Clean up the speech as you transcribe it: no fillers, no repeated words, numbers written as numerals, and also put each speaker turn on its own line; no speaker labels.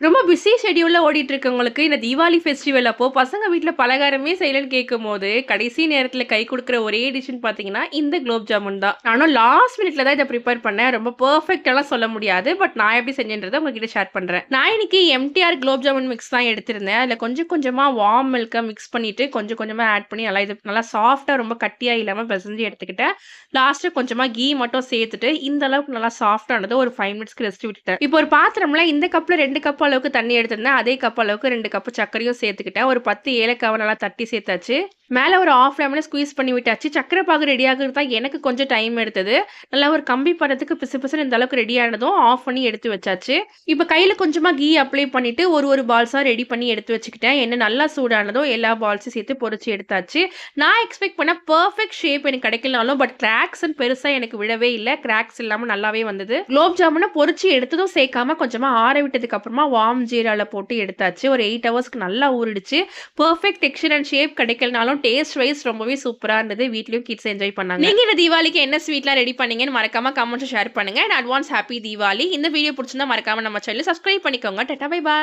ரொம்ப பிஸி ஷெட்யூல்ல ஓடிட்டு இருக்கவங்களுக்கு இந்த தீபாவளி ஃபெஸ்டிவல் அப்போ பசங்க வீட்ல பலகாரமே செய்யலன்னு கேட்கும்போது, கடைசி நேரத்துல கை குடுக்குற ஒரே டிஷ்ன்னு பார்த்தீங்கன்னா, இந்த குலோப் ஜாமுன் தான். நானும் லாஸ்ட் மினிட்ல தான் இத ப்ரிப்பேர் பண்ணேன். ரொம்ப பெர்ஃபெக்ட்டாலாம் சொல்ல முடியாது. பட் நான் எப்படி செஞ்சேன்றத உங்ககிட்ட ஷேர் பண்றேன். நான் இன்னைக்கு எம்டிஆர் குலோப் ஜாமுன் மிக்ஸ் தான் எடுத்திருந்தேன். அதுல கொஞ்சம் கொஞ்சமா வார்ம் மில்க்க மிக்ஸ் பண்ணிட்டு, கொஞ்சம் கொஞ்சமா ஆட் பண்ணி நல்லா சாஃப்ட்டா ரொம்ப கட்டியா இல்லாம பெசஞ்சு எடுத்துக்கிட்டேன். லாஸ்ட்ல கொஞ்சமா கீ மட்டும் சேர்த்துட்டு, இந்த அளவுக்கு நல்லா சாஃப்ட்டானது ஒரு 5 மினிட்ஸ்க்கு ரெஸ்ட் விட்டுட்டேன். இப்போ ஒரு பாத்திரம்ல இந்த கப்ல 2 கப் அளவுக்கு தண்ணி எடுத்திருந்தேன். அதே கப் அளவுக்கு 2 கப் சர்க்கரையும் சேர்த்துக்கிட்டேன். ஒரு 10 ஏலக்காவ நல்லா தட்டி சேர்த்தாச்சு. மேல ஒரு 1/2 லெமன ஸ்குவீஸ் பண்ணி விட்டாச்சு. சர்க்கரை பாகு ரெடி ஆகுறது தான் எனக்கு கொஞ்சம் டைம் எடுத்தது. நல்லா ஒரு கம்பி பதத்துக்கு பிசுபிசுன்னு இந்த அளவுக்கு ரெடி ஆனதும் ஆஃப் பண்ணி எடுத்து வச்சாச்சு. இப்ப கையில கொஞ்சமா கீ அப்ளை பண்ணிட்டு ஒரு பால்ஸா ரெடி பண்ணி எடுத்து வச்சுக்கிட்டேன். எண்ணெய் நல்லா சூடானதும் எல்லா பால்ஸையும் சேர்த்து பொரிச்சு எடுத்தாச்சு. நான் எக்ஸ்பெக்ட் பண்ண பெர்ஃபெக்ட் ஷேப் எனக்கு கிடைக்கலனாலும் பட் கிராக்ஸ்ன்னு பெருசா எனக்கு விழவே இல்ல. கிராக்ஸ் இல்லாம நல்லாவே வந்தது. குலோப் ஜாமுன பொரிச்சு எடுத்ததும் சேர்க்காம கொஞ்சமா ஆற விட்டதுக்கு அப்புறமா வார்ம் ஜீரால போட்டு எடுத்தாச்சு. ஒரு 8 ஹவர்ஸ்க்கு நல்லா ஊறிடுச்சு. பெர்ஃபெக்ட் டெக்ஸ்சர் அண்ட் ஷேப் கிடைக்கலனாலும் டேஸ்ட் வைஸ் ரொம்பவே சூப்பரா இருந்தது. வீட்லயும் கிட்ஸ் என்ஜாய் பண்ணாங்க. நீங்க இந்த தீபாவளிக்கு என்ன ஸ்வீட்லாம் ரெடி பண்ணீங்கன்னு மறக்காம கமெண்ட்ஸ் ஷேர் பண்ணுங்க. And advance happy Deepavali. இந்த வீடியோ பிடிச்சிருந்தா மறக்காம நம்ம சேனலை சப்ஸ்கிரைப் பண்ணிக்கோங்க. Tata bye bye.